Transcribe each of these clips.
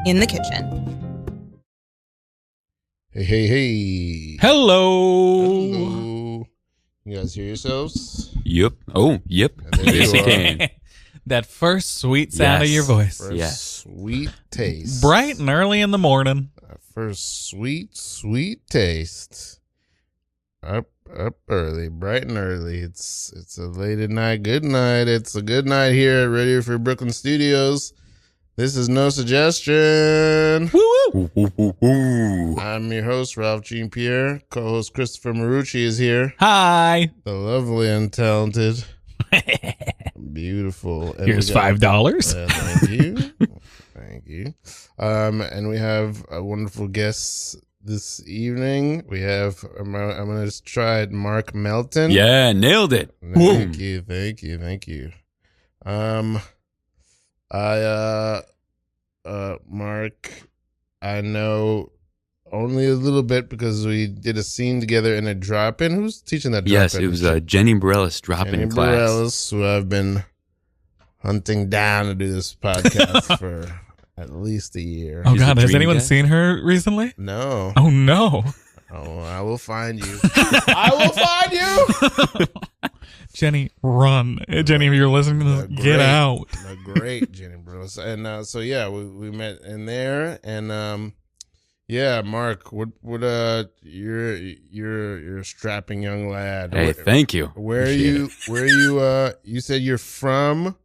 in the kitchen. Hey. Hello. You guys hear yourselves? Yep. Oh, yep. Yes, you can. That first sweet sound of your voice. First sweet taste. Bright and early in the morning. First sweet taste. Up early, bright and early. It's a late at night, good night. It's a good night here at Radio Free Brooklyn Studios. This is No Suggestion. Woo-woo. I'm your host, Ralph Jean Pierre. Co-host Christopher Morucci is here. Hi. The lovely and talented, beautiful. And Here's $5. Thank you. And we have a wonderful guest this evening. We have, I'm going to try it, Mark Melton. Yeah, nailed it. Thank you. Mark, I know only a little bit because we did a scene together in a drop-in. Who's teaching that drop-in? Yes, it was Jenny Bareilles drop-in class. Jenny Bareilles, who I've been hunting down to do this podcast for at least a year. Oh, God. Has anyone guy? seen her recently? No. Oh, no. Oh, I will find you. I will find you. Jenny, run. Jenny, if you're listening to this, get out. The great Jenny Bareilles. And so, yeah, we met in there. And, yeah, Mark, what you're a strapping young lad. Hey, thank you. Where are you, you said you're from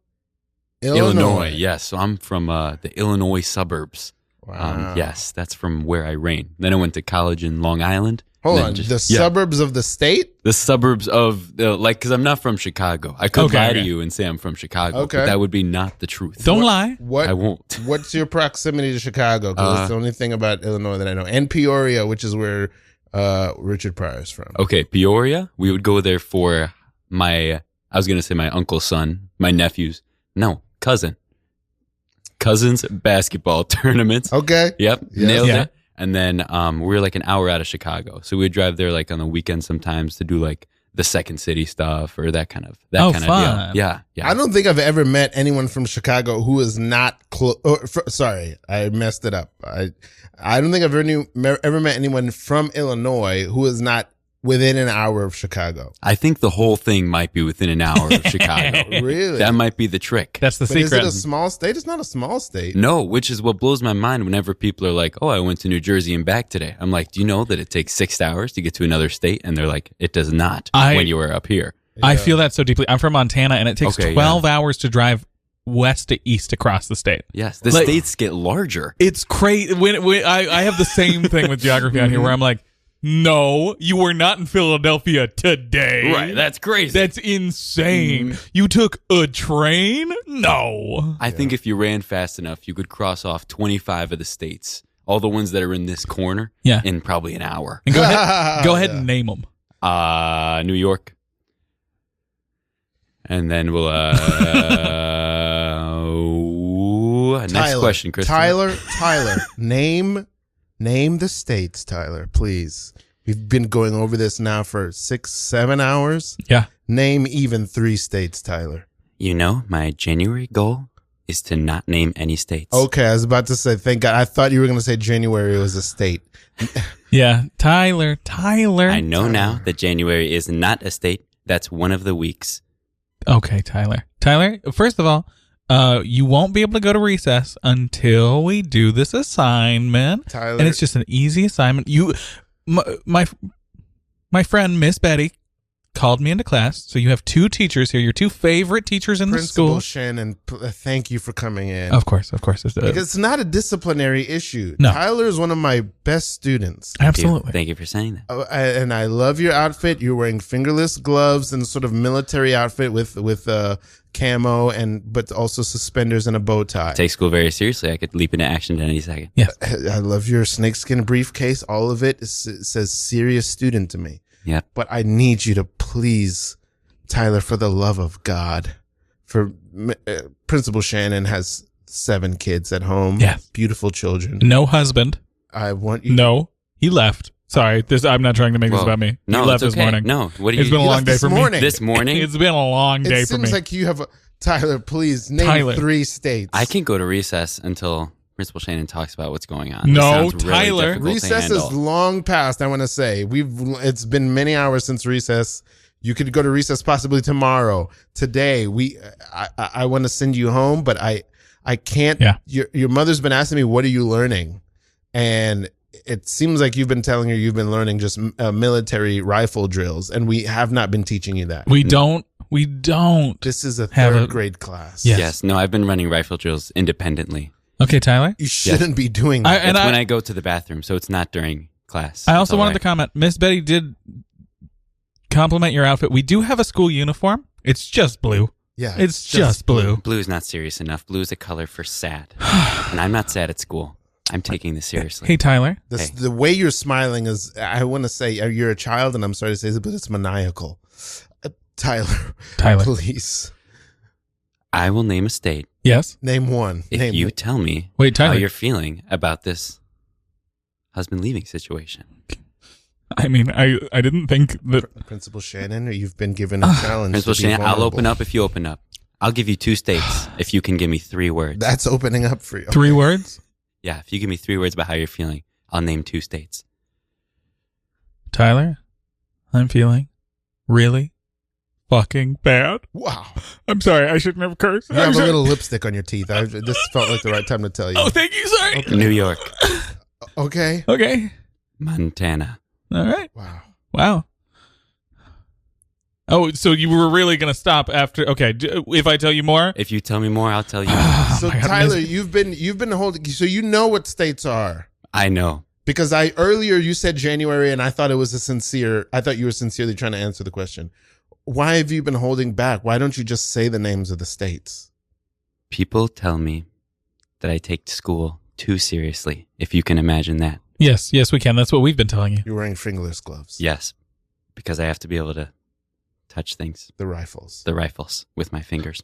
Illinois. Yes, so I'm from the Illinois suburbs. Wow. Yes, that's from where I reign. Then I went to college in Long Island. Hold on, suburbs of the state? The suburbs of, because I'm not from Chicago. I could lie to you and say I'm from Chicago, but that would be not the truth. Don't lie. What, I won't. What's your proximity to Chicago? Because it's the only thing about Illinois that I know. And Peoria, which is where Richard Pryor's from. Okay, Peoria, we would go there for my uncle's son, my nephew's, cousin's basketball tournaments. Okay. Yep. Yes. Nailed it. And then we were like an hour out of Chicago. So we'd drive there like on the weekend sometimes to do like the Second City stuff or that kind of fun. Of deal. Yeah. I don't think I've ever met anyone from Chicago who is not sorry, I messed it up. I don't think I've ever met anyone from Illinois who is not within an hour of Chicago. I think the whole thing might be within an hour of Chicago. Really? That might be the trick. That's the But secret. is it a small state? It's not a small state. No, which is what blows my mind whenever people are like, oh, I went to New Jersey and back today. I'm like, do you know that it takes 6 hours to get to another state? And they're like, it does not when you are up here. I feel that so deeply. I'm from Montana, and it takes 12 hours to drive west to east across the state. Yes, the states get larger. It's crazy. When I have the same thing with geography out here where I'm like, no, you were not in Philadelphia today. Right, that's crazy. That's insane. You took a train? No. I think if you ran fast enough, you could cross off 25 of the states, all the ones that are in this corner, in probably an hour. And go ahead and name them. New York. And then we'll next question, Christopher. Tyler, name the states, Tyler, please. We've been going over this now for 6-7 hours. Yeah. Name even 3 states, Tyler. You know, my January goal is to not name any states. Okay, I was about to say, thank God. I thought you were going to say January was a state. Yeah, Tyler. I know now that January is not a state. That's one of the weeks. Okay, Tyler. First of all, you won't be able to go to recess until we do this assignment. Tyler. And it's just an easy assignment. My friend, Miss Betty, called me into class. So you have 2 teachers here, your 2 favorite teachers in the school. Principal Shannon, thank you for coming in. Of course. Because it's not a disciplinary issue. No. Tyler is one of my best students. Absolutely. Thank you for saying that. And I love your outfit. You're wearing fingerless gloves and sort of military outfit with camo but also suspenders and a bow tie. Take school very seriously. I could leap into action at any second. Yeah. I love your snakeskin briefcase. All of it says serious student to me. Yep. But I need you to please, Tyler, for the love of God, Principal Shannon has 7 kids at home. Yes. Beautiful children. No husband. I want you. No, he left. Sorry, I'm not trying to make this about me. No, he left it's this morning. No, what do It's been a long day for me. This morning? It's been a long day for me. It seems like you have Tyler, please name 3 states. I can go to recess until Principal Shannon talks about what's going on. No, This sounds Tyler. difficult to Recess handle. is long past. I want to say it's been many hours since recess. You could go to recess possibly tomorrow. Today, I want to send you home, but I can't. Yeah. Your mother's been asking me, what are you learning? And it seems like you've been telling her you've been learning just military rifle drills, and we have not been teaching you that. We don't. This is a Have third grade class. Yes. No, I've been running rifle drills independently. Okay, Tyler. You shouldn't be doing that. That's when I go to the bathroom, so it's not during class. I also It's all wanted to right. comment. Miss Betty did compliment your outfit. We do have a school uniform. It's just blue. Yeah, It's just blue. Blue is not serious enough. Blue is a color for sad. And I'm not sad at school. I'm taking this seriously. Hey, Tyler. The way you're smiling is, I want to say, you're a child, and I'm sorry to say this, but it's maniacal. Tyler, please. I will name a state Yes. Name one. if you tell me Wait, how Tyler. you're feeling about this husband leaving situation. I mean, I didn't think that. Principal Shannon, you've been given a challenge. Principal to be Shannon, I'll vulnerable. open up if you open up. I'll give you 2 states if you can give me 3 words. That's opening up for you. 3 words. Yeah, if you give me 3 words about how you're feeling, I'll name 2 states. Tyler, I'm feeling really fucking bad. Wow. I'm sorry. I shouldn't have cursed. You have a little lipstick on your teeth. This felt like the right time to tell you. Oh, thank you. Sorry. New York, Okay. Okay. Montana. All right. Wow. Oh, so you were really going to stop after? Okay. If I tell you more? If you tell me more, I'll tell you. So my God, Tyler, you've been holding. So you know what states are. I know. Because earlier you said January, and I thought it was I thought you were sincerely trying to answer the question. Why have you been holding back? Why don't you just say the names of the states? People tell me that I take school too seriously, if you can imagine that. Yes, we can. That's what we've been telling you. You're wearing fingerless gloves. Yes, because I have to be able to touch things, The rifles. the rifles, with my fingers.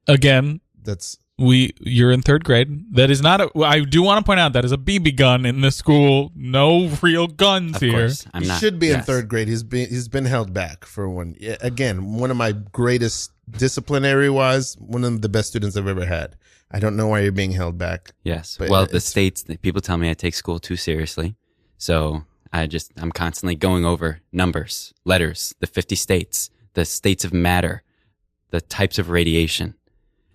Again, That's you're in 3rd grade. That is not I do want to point out that is a BB gun in this school. No real guns Of here. course, I'm he not. should be in yes. 3rd grade. He's been held back for one. Yeah, again, one of my greatest disciplinary wise, one of the best students I've ever had. I don't know why you're being held back. Yes. But Well, the states, people tell me I take school too seriously. So I'm constantly going over numbers, letters, the 50 states, the states of matter, the types of radiation.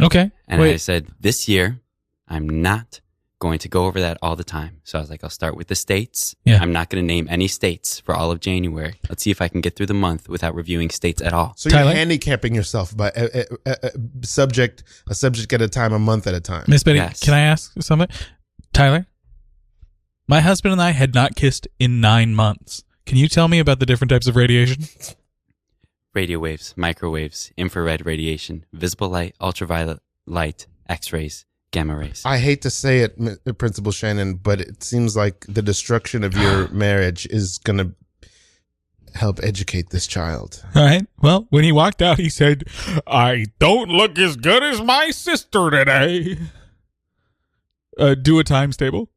Okay. And Wait. I said, this year, I'm not going to go over that all the time. So I was like, I'll start with the states. Yeah. I'm not going to name any states for all of January. Let's see if I can get through the month without reviewing states at all. So Tyler? you're handicapping yourself by a subject at a time, a month at a time. Miss Betty, Yes. can I ask something? Tyler, my husband and I had not kissed in 9 months. Can you tell me about the different types of radiation? Radio waves, microwaves, infrared radiation, visible light, ultraviolet light, X-rays, gamma rays. I hate to say it, Principal Shannon, but it seems like the destruction of your marriage is going to help educate this child. All right. Well, when he walked out, he said, I don't look as good as my sister today. Do a times table.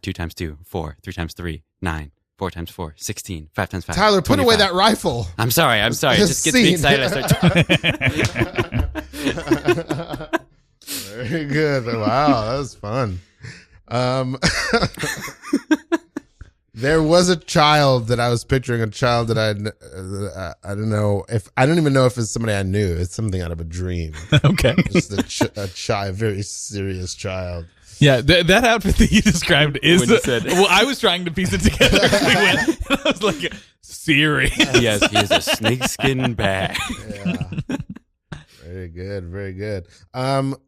2 times 2, 4, 3 times 3, 9, 4 times 4, 16, 5 times 5. Tyler, put 25. away that rifle. I'm sorry. It just gets me Scene. excited. I start Very good. Wow, that was fun. There was a child that I was picturing, a child that I don't know if I don't even know if it's somebody I knew. It's something out of a dream. Okay. Just a very serious child. Yeah, that outfit that you described is. When you said- well, I was trying to piece it together. As we went, and I was like, serious. he has a snakeskin bag. Yeah. Very good. Very good.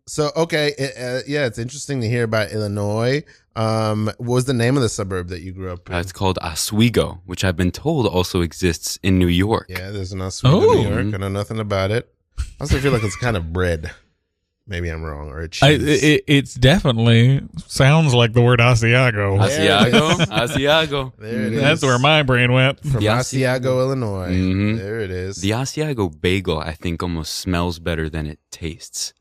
So, okay. It's interesting to hear about Illinois. What was the name of the suburb that you grew up in? It's called Oswego, which I've been told also exists in New York. Yeah, there's an Oswego, New Oh. York. I know nothing about it. I also feel like it's kind of bread. Maybe I'm wrong. Or a cheese. It's definitely sounds like the word Asiago. Asiago. Asiago. There it is. That's where my brain went. From The Asiago, Illinois. Mhm. There it is. The Asiago bagel, I think, almost smells better than it tastes.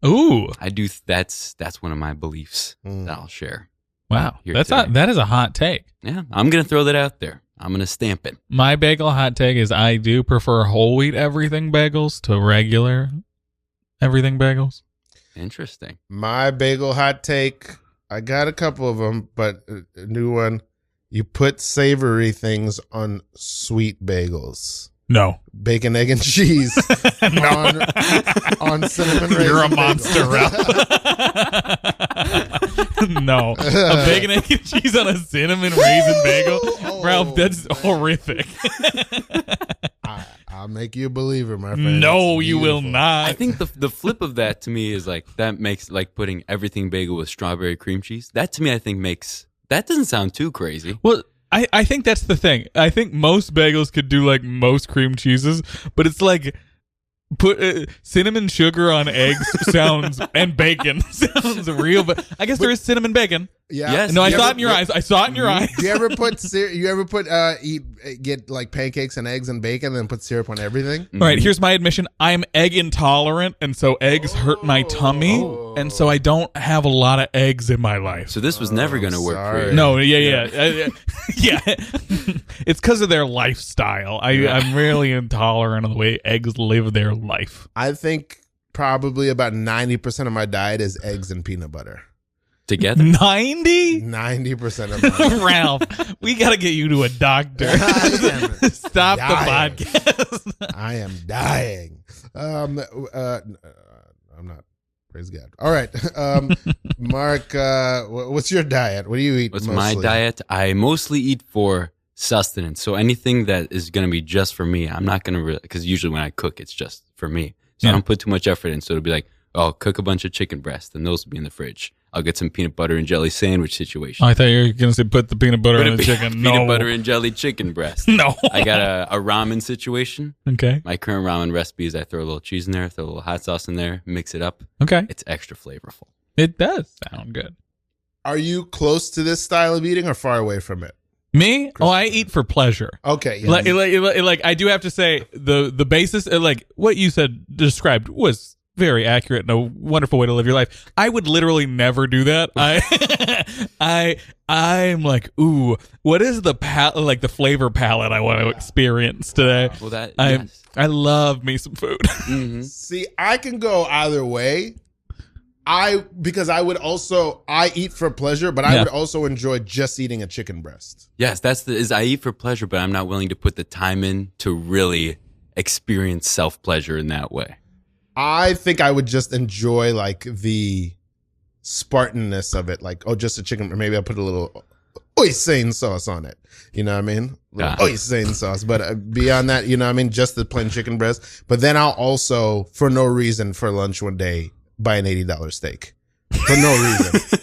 Ooh, I do. That's one of my beliefs Mm. that I'll share. wow, Here that's today. that is a hot take. Yeah, I'm gonna throw that out there. I'm gonna stamp it. My bagel hot take is I do prefer whole wheat everything bagels to regular everything bagels. Interesting. My bagel hot take. I got a couple of them, but a new one. You put savory things on sweet bagels. No. Bacon, egg, and cheese on cinnamon raisin. You're a bagels. monster, Ralph. No. A bacon, egg, and cheese on a cinnamon raisin bagel? Ralph, that's horrific. I'll make you a believer, my friend. No, It's you will beautiful. not. I think the flip of that to me is like that makes like putting everything bagel with strawberry cream cheese. That to me, I think makes that doesn't sound too crazy. Well, I think that's the thing. I think most bagels could do like most cream cheeses, but it's like put cinnamon sugar on eggs sounds and bacon sounds real. But I guess there is cinnamon bacon. Yeah. Yes. No, I You saw ever- it in your eyes. I saw it in your eyes. Do you ever put get like pancakes and eggs and bacon and then put syrup on everything? All right, here's my admission. I'm egg intolerant, and so eggs hurt my tummy, and so I don't have a lot of eggs in my life. So this was never going to work for sorry. you. No, yeah. It's because of their lifestyle. I'm really intolerant of the way eggs live their life. I think probably about 90% of my diet is eggs and peanut butter. Together. 90? 90% of my Ralph, we got to get you to a doctor. I am Stop dying. the podcast. I am dying. I'm not. Praise God. All right. Mark, what's your diet? What do you eat What's mostly? my diet? I mostly eat for sustenance. So anything that is going to be just for me, I'm not going to really, because usually when I cook, it's just for me. So Yeah. I don't put too much effort in. So it'll be like, oh, I'll cook a bunch of chicken breasts, and those will be in the fridge. I'll get some peanut butter and jelly sandwich situation. I thought you were going to say put the peanut butter Put on a the pe- chicken. peanut No. butter and jelly chicken breast. No. I got a ramen situation. Okay. My current ramen recipe is I throw a little cheese in there, throw a little hot sauce in there, mix it up. Okay. It's extra flavorful. It does sound good. Are you close to this style of eating or far away from it? Me? Oh, I eat for pleasure. Okay. Yeah. Like I do have to say the basis, like what you said described was very accurate and a wonderful way to live your life. I would literally never do that. I'm like, ooh, what is the the flavor palette I want to experience today? Well, that I love me some food. hmm See, I can go either way. Because I eat for pleasure, but I Yeah. would also enjoy just eating a chicken breast. Yes, I eat for pleasure, but I'm not willing to put the time in to really experience self-pleasure in that way. I think I would just enjoy like the Spartanness of it. Like, oh, just a chicken. Or maybe I'll put a little hoisin sauce on it. You know what I mean? Yeah. Hoisin sauce. But beyond that, you know what I mean? Just the plain chicken breast. But then I'll also, for no reason, for lunch one day, buy an $80 steak. For no reason.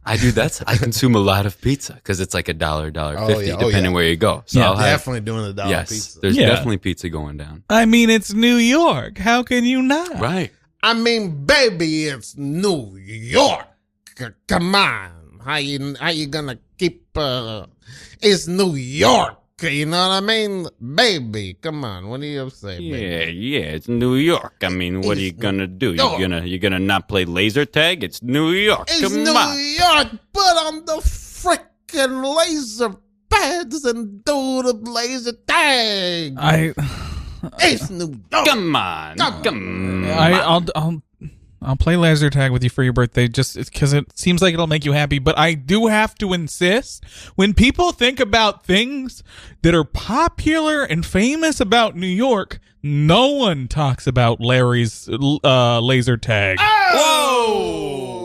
I do that. I consume a lot of pizza because it's like $1, $1.50, yeah. Oh, depending yeah. where you go. So Yeah, I'll have, Definitely doing the dollar yes, pizza. there's Yeah. definitely pizza going down. I mean, it's New York. How can you not? Right. I mean, baby, it's New York. Come on. How you gonna keep it's New York. You know what I mean? Baby, come on. What do you say, baby? Yeah, it's New York. I mean, what are you gonna do? You're gonna not play laser tag? It's New York. It's Come New on. York. Put on the frickin' laser pads and do the laser tag. It's New York. Come on. Come on. I'll play laser tag with you for your birthday just because it seems like it'll make you happy. But I do have to insist, when people think about things that are popular and famous about New York, no one talks about Larry's laser tag. Whoa.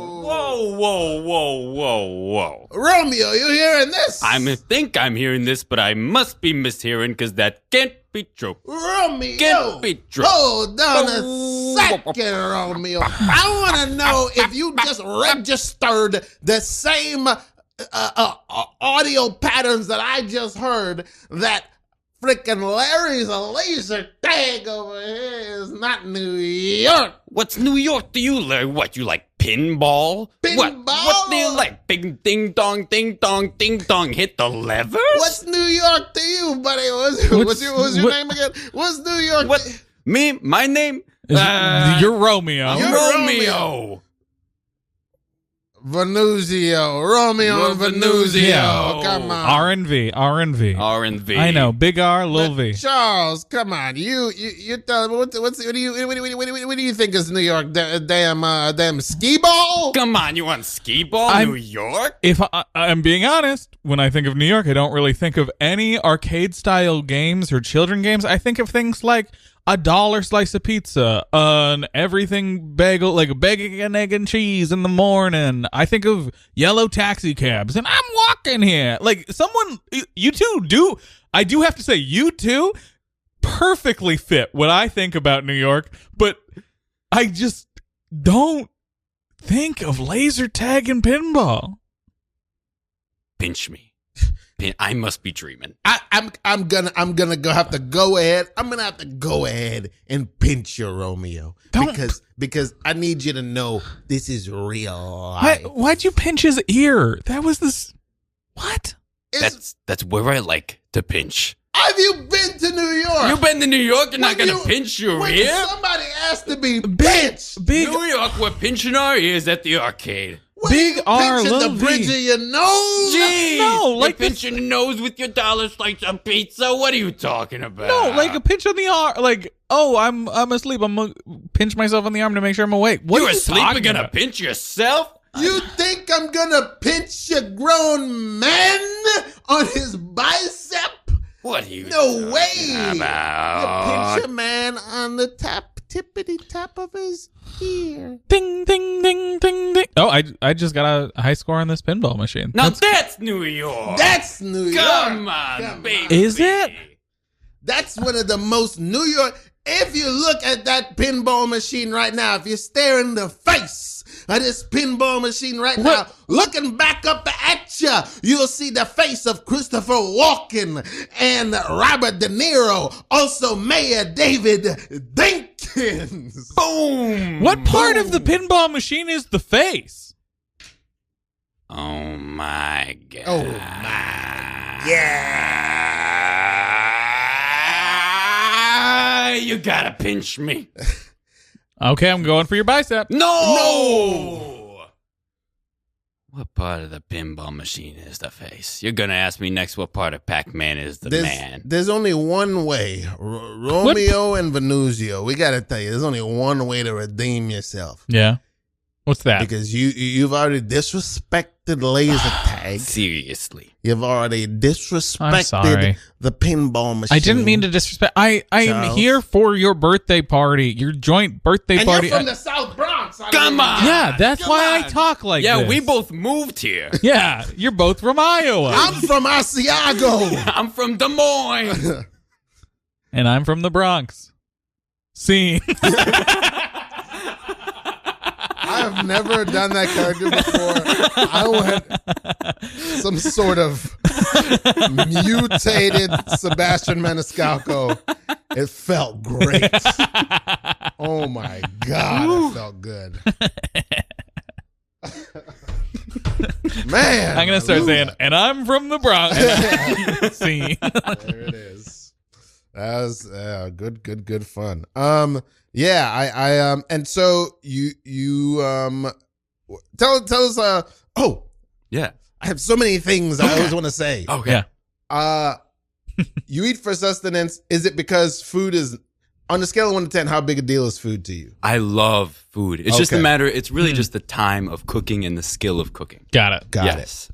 Romeo, you hearing this? I think I'm hearing this, but I must be mishearing because that can't be true. Romeo. Can't be true. Hold on a second, Romeo. I want to know if you just registered the same audio patterns that I just heard, that frickin' Larry's a laser tag over here is not New York. What's New York to you, Larry? What, you like pinball? Pinball? What do you like? Big ding dong, hit the levers? What's New York to you, buddy? What's your name again? What's New York? What? Me? My name? You're Romeo. You're Romeo. Venuzio, Romeo and Venuzio. Yeah. Come on. R&V. R&V. I know. Big R, little V. Charles, come on. You tell me what do you think is New York? Damn skee ball? Come on, you want skee ball, New York? If I'm being honest, when I think of New York, I don't really think of any arcade-style games or children games. I think of things like a $1 slice of pizza, an everything bagel, like a bacon, egg, and cheese in the morning. I think of yellow taxi cabs, and I'm walking here. Like, you two I do have to say, you two perfectly fit what I think about New York, but I just don't think of laser tag and pinball. Pinch me. I must be dreaming. I'm gonna have to go ahead. I'm gonna have to go ahead and pinch your Romeo because I need you to know this is real life. Why'd you pinch his ear? That was this. What? That's where I like to pinch. Have you been to New York? You've been to New York and not gonna pinch your ear? Somebody asked to be pinched. New York, we're pinching our ears at the arcade. Big R, pinching little the V. bridge of your nose? Jeez, No, you're like pinching your nose with your $1 slice of pizza. What are you talking about? No, like a pinch on the arm. Like, oh, I'm asleep. I'm gonna pinch myself on the arm to make sure I'm awake. What You're are you asleep talking and gonna about? pinch yourself? You think I'm gonna pinch a grown man on his bicep? What are you No way! talking You about? pinch a man on the tippity top of his ear. Ding, ding, ding, ding, ding. Oh, I just got a high score on this pinball machine. Now that's New York. That's New York. Come on, baby. Is it? That's one of the most New York. If you look at that pinball machine right now, if you stare in the face of this pinball machine right now, looking back up at you, you'll see the face of Christopher Walken and Robert De Niro, also Mayor David Dinkins. Boom. What part of the pinball machine is the face? Oh my god. Oh my. Yeah. You gotta pinch me. Okay, I'm going for your bicep. No! What part of the pinball machine is the face? You're gonna ask me next what part of Pac-Man is the man. There's only one way. Romeo and Venuzio. We gotta tell you, there's only one way to redeem yourself. Yeah. What's that? Because you've already disrespected laser tag. Seriously. You've already I'm disrespected sorry. the pinball machine. I didn't mean to disrespect. I'm Charles. here for your birthday party, your joint birthday And party. you're from the South Bronx. Come on. Yeah, that's Come why on. I talk like this. Yeah, we both moved here. Yeah, you're both from Iowa. I'm from Asiago. I'm from Des Moines. And I'm from the Bronx. See? I have never done that character before. I went some sort of mutated Sebastian Maniscalco. It felt great. Oh my God, it felt good. Man. I'm going to start Lula. saying, and I'm from the Bronx. See? There it is. That was good fun. Yeah, I and so you tell us Yeah. I have so many things I always want to say. Okay. Yeah. You eat for sustenance. Is it because food is on the scale of 1 to 10, how big a deal is food to you? I love food. It's just a Okay. matter, it's really just the time of cooking and the skill of cooking. Got it. Got it. Yes.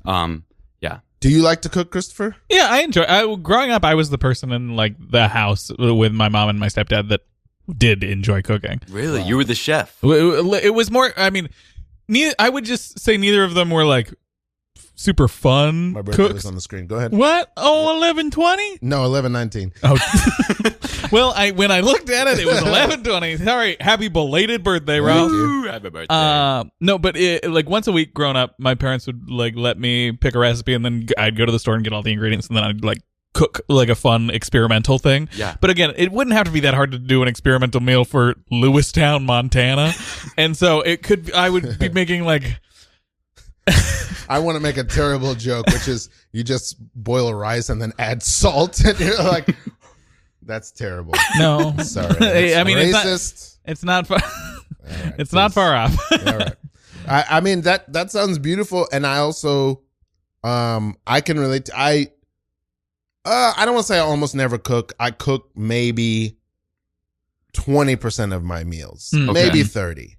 Yeah. Do you like to cook, Christopher? Yeah, I enjoy. Growing up, I was the person in like the house with my mom and my stepdad that did enjoy cooking. Really? You were the chef. It was more. I mean, I would just say neither of them were like super fun My birthday cooks. was on the screen. Go ahead. What? Oh, 11:20? No, 11:19. Oh. Well, when I looked at it, it was 11:20. Sorry, happy belated birthday, Ralph. Ooh, happy birthday. No, but like once a week growing up, my parents would like let me pick a recipe and then I'd go to the store and get all the ingredients and then I'd like cook like a fun experimental thing. Yeah. But again, it wouldn't have to be that hard to do an experimental meal for Lewistown, Montana. And so I would be making like I want to make a terrible joke, which is you just boil a rice and then add salt, and you're like, "That's terrible." no. Sorry, I mean, racist. it's not far. All right, It's not please. far off. All right. I mean that sounds beautiful, and I also I can relate to, I don't want to say I almost never cook. I cook maybe 20% of my meals, maybe 30.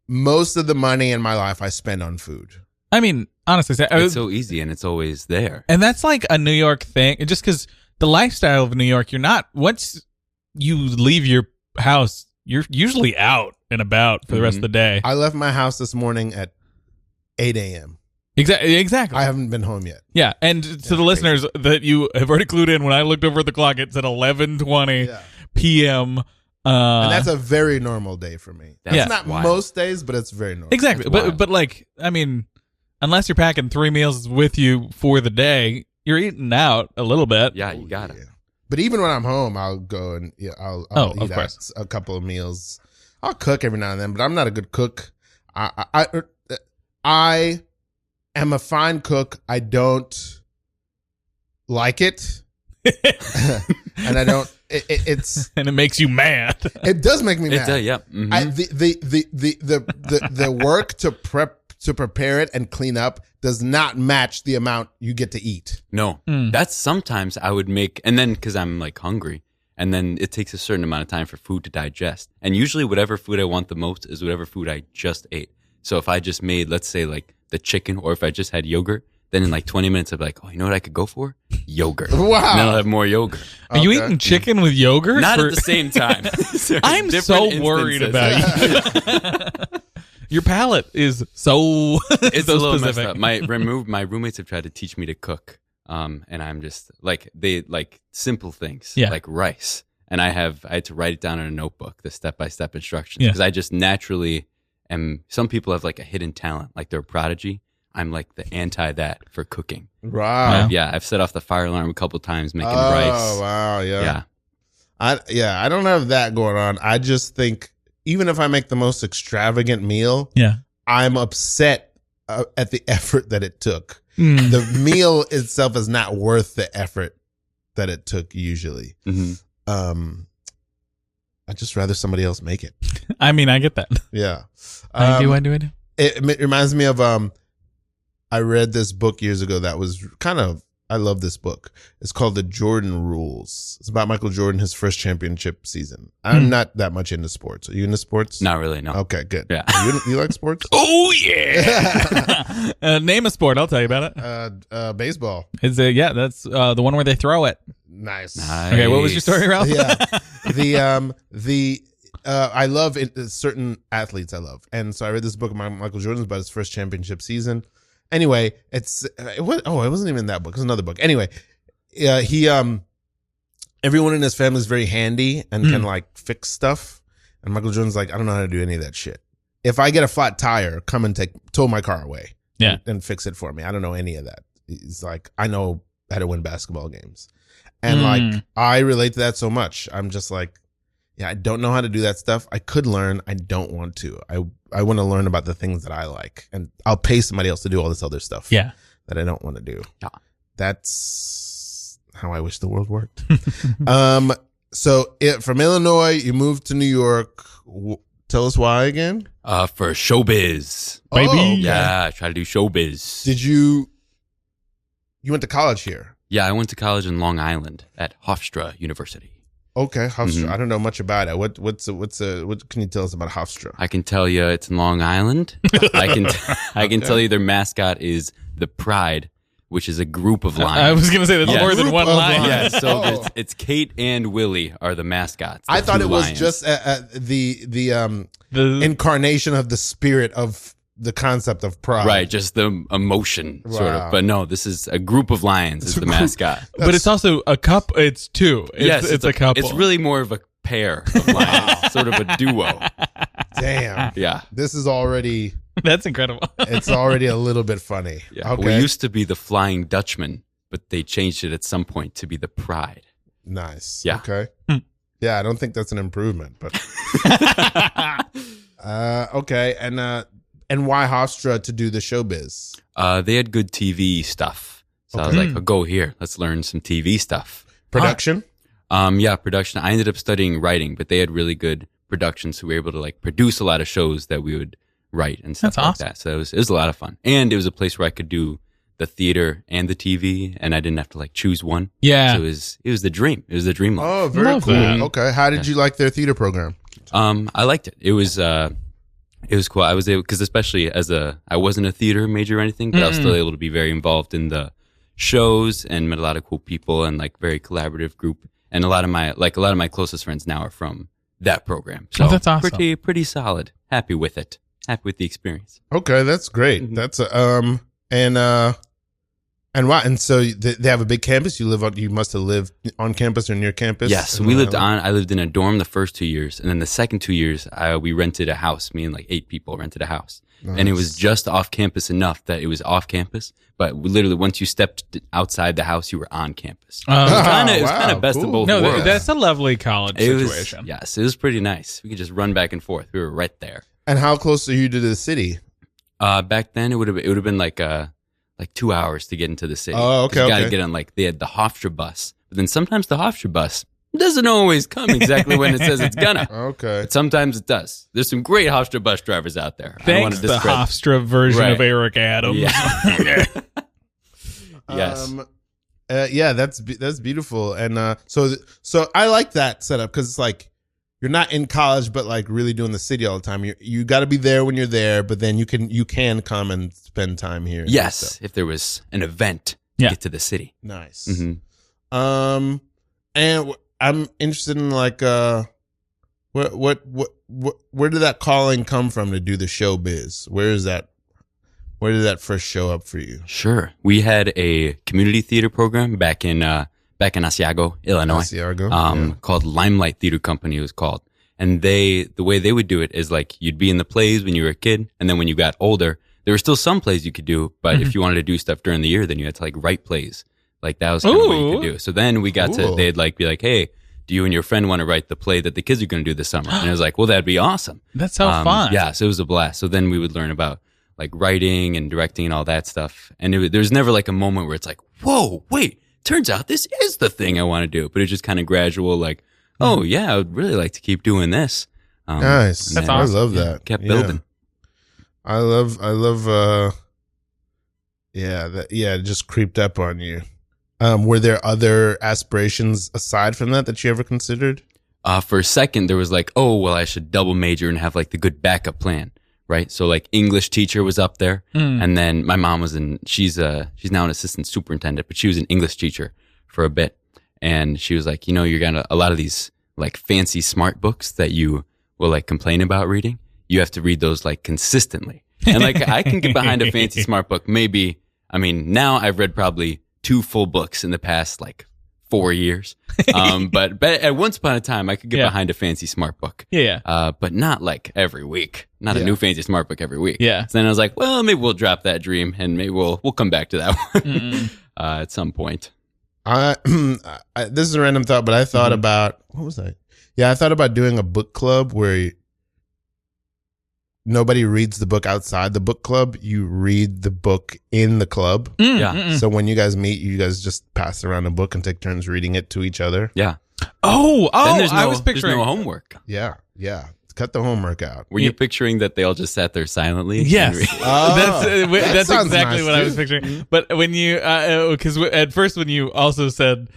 Most of the money in my life I spend on food. I mean, honestly, It's so easy and it's always there. and that's like a New York thing. Just because the lifestyle of New York, you're not. Once you leave your house, you're usually out and about for the rest of the day. I left my house this morning at 8 a.m. Exactly. I haven't been home yet. Yeah, and to the listeners that you have already clued in, when I looked over at the clock, it said 11:20 p.m. And that's a very normal day for me. That's It's not wild. most days, but it's very normal. Exactly, but like, I mean, unless you're packing 3 meals with you for the day, you're eating out a little bit. Yeah, you got it. Yeah. But even when I'm home, I'll go and I'll of eat out course. a couple of meals. I'll cook every now and then, but I'm not a good cook. I am a fine cook. I don't like it, and I don't. It's And it makes you mad. it does make me mad. Yeah. Mhm. The work to prepare it and clean up does not match the amount you get to eat. No, that's sometimes I would make, and then because I'm like hungry, and then it takes a certain amount of time for food to digest. And usually, whatever food I want the most is whatever food I just ate. So if I just made, let's say, like the chicken, or if I just had yogurt, then in like 20 minutes, I'd be like, oh, you know what I could go for? Yogurt. Wow. And then I'll have more yogurt. Are you Okay. eating chicken with yogurt? Not for- at the same time. There are I'm different so worried instances. about you. Your palate is so It's so a little specific. messed up. My roommates have tried to teach me to cook, and I'm just like they like simple things, Yeah. like rice, and I had to write it down in a notebook, the step-by-step instructions, Yeah. because I just naturally am. Some people have like a hidden talent, like they're a prodigy. I'm like the anti that for cooking. Wow. I've set off the fire alarm a couple times making Oh rice. wow. Yeah, I don't have that going on. I just think even if I make the most extravagant meal, Yeah. I'm upset at the effort that it took. Mm. The meal itself is not worth the effort that it took usually. Mhm. I'd just rather somebody else make it. I mean, I get that. Yeah. I do. It reminds me of I read this book years ago that was I love this book. It's called The Jordan Rules. It's about Michael Jordan, his first championship season. I'm not that much into sports. Are you into sports? Not really. No. Okay, good. Yeah. You like sports? Oh yeah. Name a sport. I'll tell you about it. Baseball. It's that's the one where they throw it. Nice. Okay, what was your story, Ralph? Yeah. I love it, certain athletes I love. And so I read this book of Michael Jordan's about his first championship season. Anyway, it wasn't even that book. It was another book. Anyway, everyone in his family is very handy and can like fix stuff. And Michael Jordan's like, I don't know how to do any of that shit. If I get a flat tire, come and tow my car away. Yeah. And fix it for me. I don't know any of that. He's like, I know how to win basketball games. And like, I relate to that so much. I'm just like, yeah, I don't know how to do that stuff. I could learn. I don't want to. I want to learn about the things that I like, and I'll pay somebody else to do all this other stuff. Yeah. That I don't want to do. Yeah. That's how I wish the world worked. So from Illinois, you moved to New York. Tell us why again. For showbiz. Baby. Oh, okay. Yeah, I try to do showbiz. Did you went to college here? Yeah, I went to college in Long Island at Hofstra University. Okay, Hofstra. Mhm. I don't know much about it. What can you tell us about Hofstra? I can tell you it's in Long Island. I can tell you their mascot is the Pride, which is a group of lions. I was gonna say that's Yeah. more than Group one of line. lions. Yeah, so Oh. it's Kate and Willie are the mascots. I the thought two it was lions. just the The- incarnation of the spirit of the concept of pride. right, just the emotion sort Wow. of. But no, this is a group of lions. Is a the group. mascot. but it's also a cup. It's two. It's a couple. It's really more of a pair of lions, sort of a duo. Damn. Yeah. This is already That's incredible. it's already a little bit funny. Yeah. Okay. We used to be the Flying Dutchman, but they changed it at some point to be the Pride. Nice. Yeah. Okay. Yeah, I don't think that's an improvement, but okay. And why Hofstra to do the showbiz? They had good TV stuff. So I was like, oh, go here. Let's learn some TV stuff. Production? Yeah, production. I ended up studying writing, but they had really good production, so we were able to like produce a lot of shows that we would write and stuff That's like awesome. that. So it was a lot of fun, and it was a place where I could do the theater and the TV, and I didn't have to like choose one. Yeah. So it was the dream. It was the dream life. Oh, very Love cool. that. Okay, how did you like their theater program? I liked it. It was cool. I was able, because especially I wasn't a theater major or anything, but I was still able to be very involved in the shows and met a lot of cool people and like very collaborative group. And a lot of my closest friends now are from that program. So that's awesome. Pretty solid. Happy with it. Happy with the experience. Okay, that's great. Mhm. That's and wow, and so they have a big campus. You must have lived on campus or near campus. Yes, in I Long lived in a dorm the first 2 years, and then the second 2 years, we rented a house. Me and like 8 people rented a house, Island? and it Nice. was just off campus enough that it was off campus. But we literally, once you stepped outside the house, you were on campus. It was kind wow, of best cool. of both No, worlds. that's a lovely college It was, situation. yes, it was pretty nice. We could just run back and forth. We were right there. And how close are you to the city? Back then, it would have been like 2 hours to get into the city. Oh, okay, You got to okay. get on they had the Hofstra bus, but then sometimes the Hofstra bus doesn't always come exactly when it says it's gonna. Okay. But sometimes it does. There's some great Hofstra bus drivers out there. I don't want Thanks, to the discredit. Hofstra version Right. of Eric Adams. Yeah. Yes. Yeah, that's beautiful. And so I like that setup because it's like you're not in college, but like really doing the city all the time. You got to be there when you're there, but then you can come and spend time here. and Yes, stuff. if there was an event, Yeah. get to the city. Nice. Mhm. And I'm interested in like where did that calling come from to do the show biz? Where did that first show up for you? Sure. We had a community theater program back in Asiago, Illinois. Asiago? Called Limelight Theater Company, it was called. And the way they would do it is like you'd be in the plays when you were a kid, and then when you got older, there were still some plays you could do, but if you wanted to do stuff during the year, then you had to like write plays. Like that was kind of what you could do. So then we got Cool. they'd like be like, hey, do you and your friend want to write the play that the kids are going to do this summer? And I was like, well, that'd be awesome. That's so fun. Yeah, so it was a blast. So then we would learn about like writing and directing and all that stuff. And there's never like a moment where it's like, whoa, wait, turns out this is the thing I want to do. But it's just kind of gradual, like, oh yeah, I would really like to keep doing this. Nice. and That's then, awesome. I love that. Kept Yeah. building. I love it just creeped up on you. Were there other aspirations aside from that you ever considered? For a second, there was like, oh, well, I should double major and have like the good backup plan, right? So like English teacher was up there, and then my mom was she's now an assistant superintendent, but she was an English teacher for a bit, and she was like, you're gonna a lot of these like fancy smart books that you will like complain about reading. You have to read those like consistently, and like I can get behind a fancy smart book. Maybe now I've read probably 2 full books in the past like 4 years. But at once upon a time, I could get behind a fancy smart book. Yeah. But not like every week. Not a new fancy smart book every week. Yeah. So then I was like, well, maybe we'll drop that dream and maybe we'll come back to that one at some point. This is a random thought, but I thought about what was that? Yeah, I thought about doing a book club where nobody reads the book outside the book club. You read the book in the club. Yeah. So when you guys meet, you guys just pass around a book and take turns reading it to each other. Yeah. Oh, Then there's I was picturing. there's no homework. Yeah. Cut the homework out. Were you picturing that they all just sat there silently? Yes, Oh, that that's sounds exactly nice, what I too. was picturing. But when you, because at first when you also said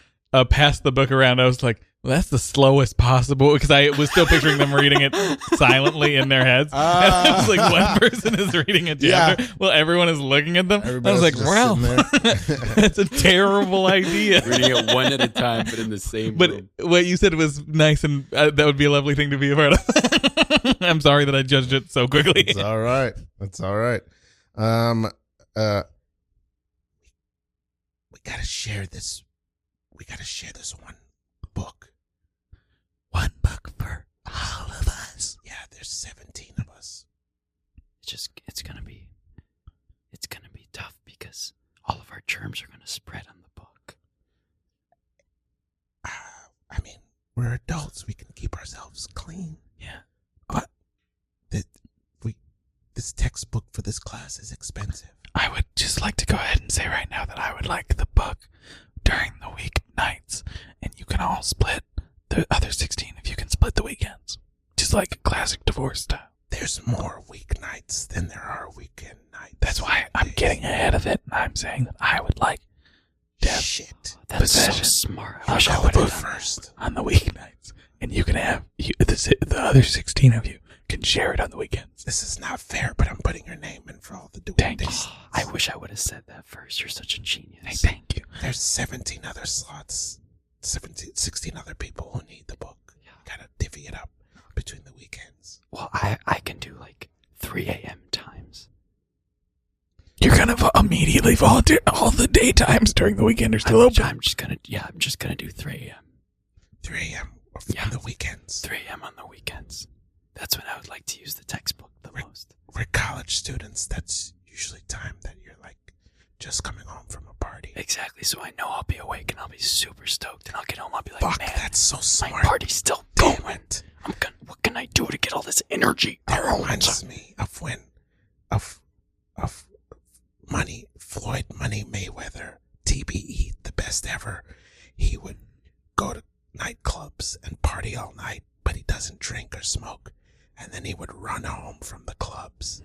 pass the book around, I was like, well, that's the slowest possible, because I was still picturing them reading it silently in their heads. And I was like, one person is reading a chapter while everyone is looking at them. Everybody I was like, else is wow, just sitting there. that's a terrible idea. Reading it one at a time, but in the same But room. what you said was nice, and that would be a lovely thing to be a part of. I'm sorry that I judged it so quickly. It's all right. That's all right. We gotta share this. We gotta share this one book. One book for all of us. Yeah, there's 17 of us. It's gonna be tough because all of our germs are gonna spread on the book. I mean, we're adults. We can keep ourselves clean. Yeah. But this textbook for this class is expensive. I would just like to go ahead and say right now that I would like the book during the week nights, and you can all split the other 16 if you can split the weekends. is like a classic divorce style. There's more weeknights than there are weekend nights. That's why I'm getting ahead of it, and I'm saying that I would like to have Shit. That's so possession smart. I wish I I'll would go have first. on the weeknights, and you can have the other 16 of you can share it on the weekends. This is not fair, but I'm putting your name in for all the doing Thank you. days. I wish I would have said that first. You're such a genius. Hey, thank you. There's 17 other slots. 16 other people who need the book. Gotta divvy it up between the weekends. Well, I can do like 3 a.m. times. You're gonna immediately volunteer. All the daytimes during the weekend are still open. I'm just gonna do 3 a.m. 3 a.m. Yeah. on the weekends. 3 a.m. on the weekends. That's when I would like to use the textbook the most. We're college students. That's usually time that you're like just coming home from a party. Exactly. So I know I'll be awake and I'll be super stoked, and I'll get home. I'll be like, Fuck, man, that's so my smart. party's still Damn going. it. What can I do to get all this energy? That reminds me of when of Floyd Money Mayweather, TBE, the best ever. He would go to nightclubs and party all night, but he doesn't drink or smoke. And then he would run home from the clubs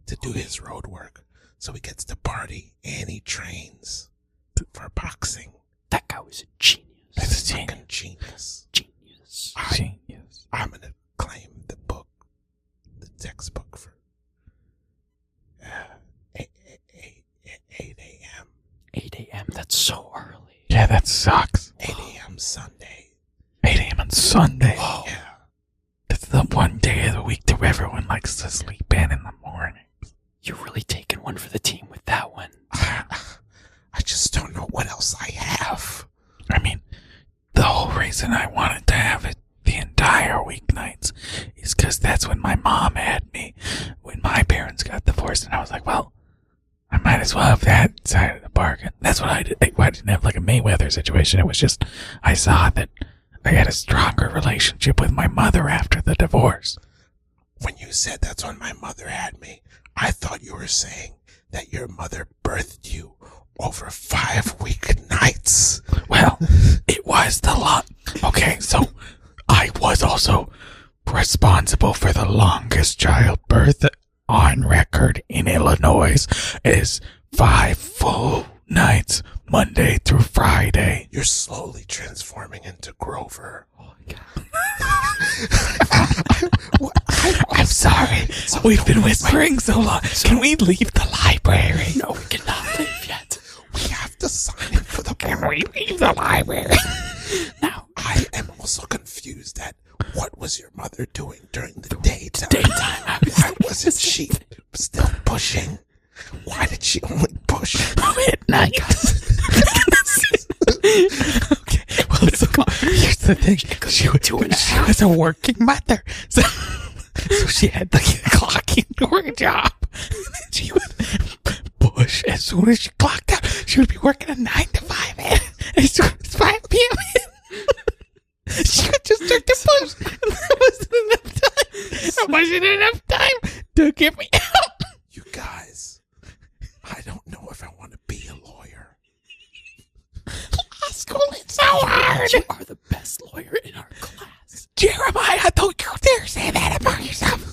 to do his road work. So he gets to party and he trains for boxing. That guy was a genius. That's a fucking genius. Genius. Genius. I'm gonna claim the book, the textbook for 8 a.m. 8 a.m. That's so early. Yeah, that sucks. 8 a.m. Sunday. 8 a.m. on Sunday. Whoa. Yeah. That's the one day of the week that everyone likes to sleep in the morning. You're really taking one for the team with that one. I just don't know what else I have. I mean, the whole reason I wanted to have it the entire weeknights is because that's when my mom had me when my parents got divorced, and I was like, well, I might as well have that side of the bargain. That's what I did. I didn't have like a Mayweather situation. It was just I saw that I had a stronger relationship with my mother after the divorce. When you said that's when my mother had me, I thought you were saying that your mother birthed you over 5 weeknights. Well, it was the lot. Okay, so I was also responsible for the longest childbirth on record in Illinois is 5 full nights, Monday through Friday. You're slowly transforming into Grover. Oh my god. I'm sorry. We've been whispering so long. Can we leave the library? No, we cannot leave yet. We have to sign in for the book. Can we leave the library? Now, I am also confused at what was your mother doing during the daytime? Why wasn't she still pushing? Why did she only push Midnight. Okay, well, so here's the thing. She was a working mother. So she had to clock into her job. And then she would push as soon as she clocked out. She would be working a 9 to 5. And as soon as 5 p.m. she would just start to push. And that wasn't enough time. That wasn't enough time to get me out. You guys, I don't know if I want to be a lawyer. Law school is so hard. you are the best lawyer in our class. Jeremiah, don't you dare say that about yourself.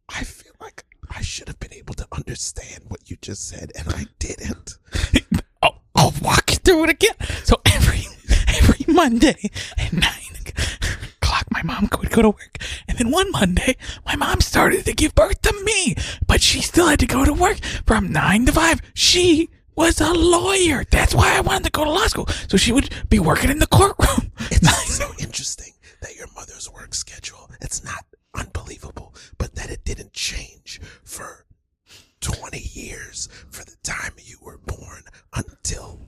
I feel like I should have been able to understand what you just said, and I didn't. I'll walk you through it again. So every Monday at 9 o'clock, my mom would go to work. And then one Monday, my mom started to give birth to me. But she still had to go to work from 9 to 5. She was a lawyer. That's why I wanted to go to law school. So she would be working in the courtroom. It's so interesting that your mother's work schedule, it's not unbelievable, but that it didn't change for 20 years for the time you were born until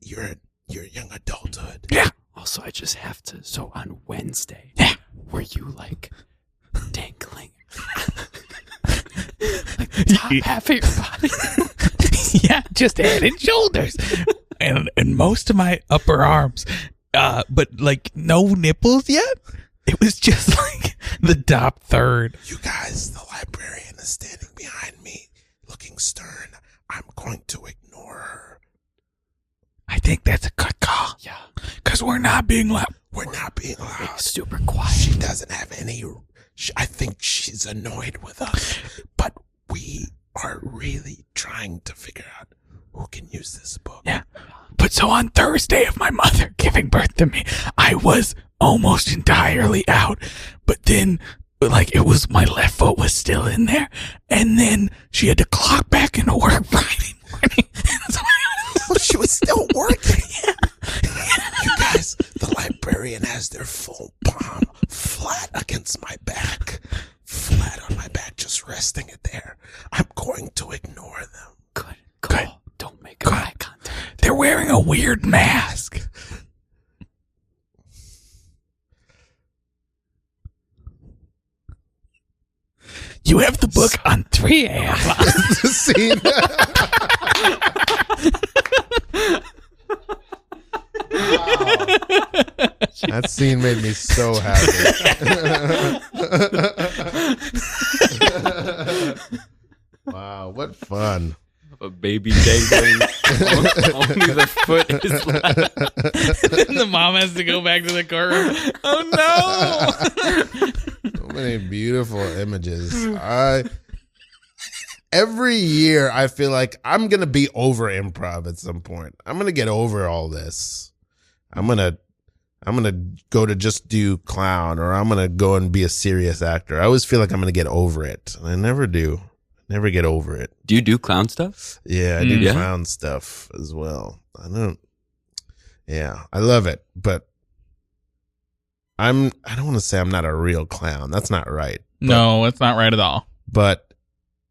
your young adulthood. Yeah. Also, I just have to. So on Wednesday, Yeah. were you like dangling like the top half of your body? Yeah, just head and shoulders. And most of my upper arms. But like no nipples yet. It was just like the top third. You guys, the librarian is standing behind me, looking stern. I'm going to ignore her. I think that's a good call. Yeah. Because we're not being loud. We're not being loud. It's super quiet. She doesn't have any. I think she's annoyed with us, but we are really trying to figure out who can use this book. Yeah. But so on Thursday of my mother giving birth to me, I was almost entirely out. But then, like, it was my left foot was still in there. And then she had to clock back into work Friday morning. Oh, she was still working. You guys, the librarian has their full palm flat against my back. Flat on my back, just resting it there. I'm going to ignore them. Good. Good. Don't make eye contact. They're wearing a weird mask. You have the book on 3 a.m. Scene. That scene made me so happy. Wow, what fun. A baby dangling. Only the foot is left. And the mom has to go back to the courtroom. Oh no! So many beautiful images. Every year I feel like I'm gonna be over improv at some point. I'm gonna get over all this. I'm gonna go to just do clown, or I'm gonna go and be a serious actor. I always feel like I'm gonna get over it. I never do. Never get over it. Do you do clown stuff? Yeah, I do clown stuff as well. I love it, but I don't want to say I'm not a real clown. That's not right. No, it's not right at all. But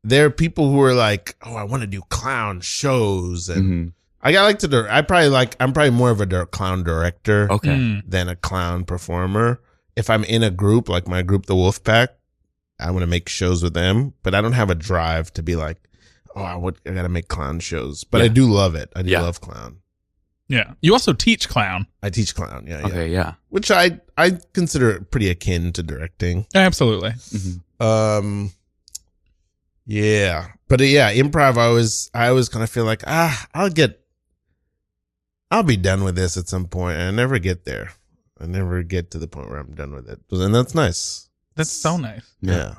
there are people who are like, oh, I want to do clown shows, and I like to. I'm probably more of a clown director, than a clown performer. If I'm in a group like my group, the Wolfpack, I want to make shows with them, but I don't have a drive to be like, oh, I got to make clown shows. But I do love it. I do love clown. Yeah. You also teach clown. I teach clown. Yeah. Okay. Yeah. Which I consider pretty akin to directing. Absolutely. Yeah. But improv, I always kind of feel like, I'll be done with this at some point, and I never get there. I never get to the point where I'm done with it. And that's nice. That's so nice. Yeah.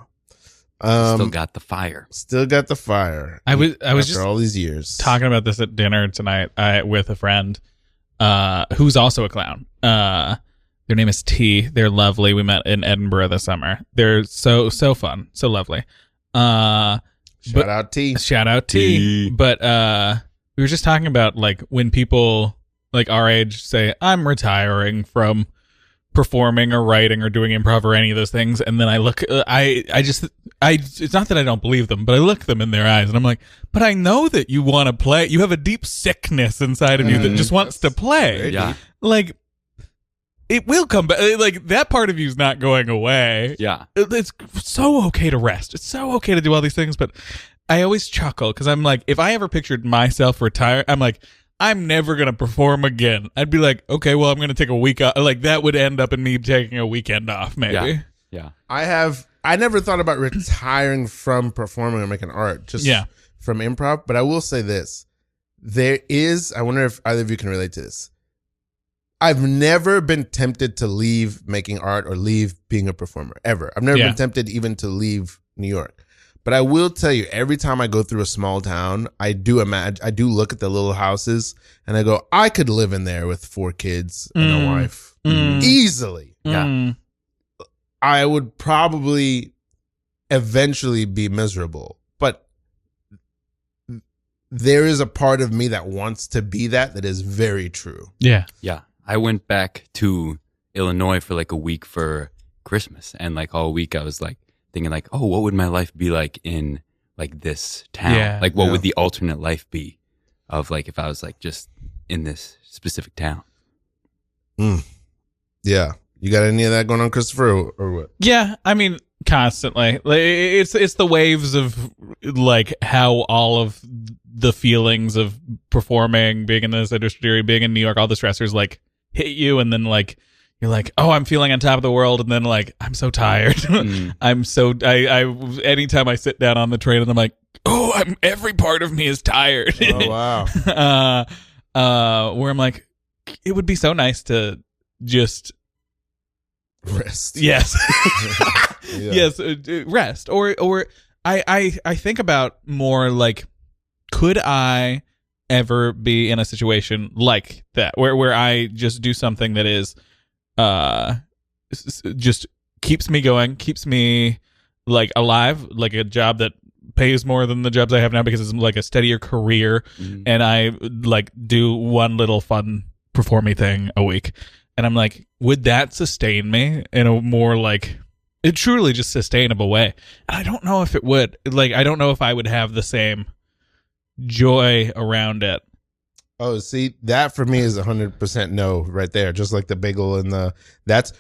Still got the fire. Still got the fire. I was after just all these years talking about this at dinner tonight with a friend who's also a clown. Their name is T. They're lovely. We met in Edinburgh this summer. They're so fun, so lovely. Shout out T. Shout out T. But we were just talking about like when people like our age say, I'm retiring from performing or writing or doing improv or any of those things, and then I look, it's not that I don't believe them, but I look them in their eyes and I'm like, but I know that you want to play. You have a deep sickness inside of you that just wants to play. Yeah. Like, it will come back. Like, that part of you is not going away. Yeah. It's so okay to rest. It's so okay to do all these things, but I always chuckle because I'm like, if I ever pictured myself retired, I'm like, I'm never going to perform again. I'd be like, okay, well, I'm going to take a week off. Like, that would end up in me taking a weekend off, maybe. Yeah. I never thought about retiring from performing or making art, just from improv. But I will say this. I wonder if either of you can relate to this. I've never been tempted to leave making art or leave being a performer, ever. I've never been tempted even to leave New York. But I will tell you, every time I go through a small town, I do look at the little houses and I go, I could live in there with 4 kids and a wife easily. Yeah. I would probably eventually be miserable, but there is a part of me that wants to be that is very true. Yeah. Yeah. I went back to Illinois for like a week for Christmas, and like all week I was like thinking like, oh, what would my life be like in like this town? Yeah. Like what would the alternate life be of like if I was like just in this specific town? Yeah. You got any of that going on, Christopher, or what? Yeah, I mean, constantly. Like, it's the waves of like how all of the feelings of performing, being in this industry, being in New York, all the stressors like hit you, and then like you're like, oh, I'm feeling on top of the world, and then like I'm so tired. I anytime I sit down on the train and I'm like, oh, every part of me is tired. Oh wow. where I'm like, it would be so nice to just Rest. yes, Yeah. yes, rest. Or I think about more like, could I ever be in a situation like that where I just do something that is just keeps me going, keeps me like alive, like a job that pays more than the jobs I have now because it's like a steadier career, and I like do one little fun performing thing a week, and I'm like, would that sustain me in a more like it truly just sustainable way? And I don't know if it would. Like, I don't know if I would have the same joy around it. Oh, see, that for me is 100% no right there. Just like the bagel and that's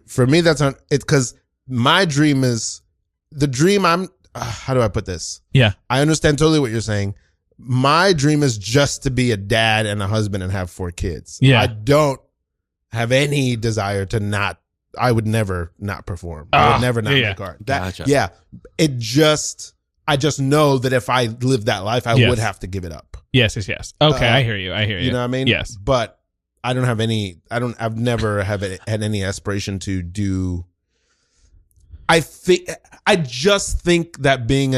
for me. That's on it because my dream is the dream. How do I put this? Yeah, I understand totally what you're saying. My dream is just to be a dad and a husband and have 4 kids. Yeah. I don't have any desire to not. I would never not perform. I would never not make art. Gotcha. Yeah. I just know that if I lived that life, I would have to give it up. yes. Okay, I hear you. You know what I mean? Yes. But I don't have any. I've never had any aspiration to do. I just think that being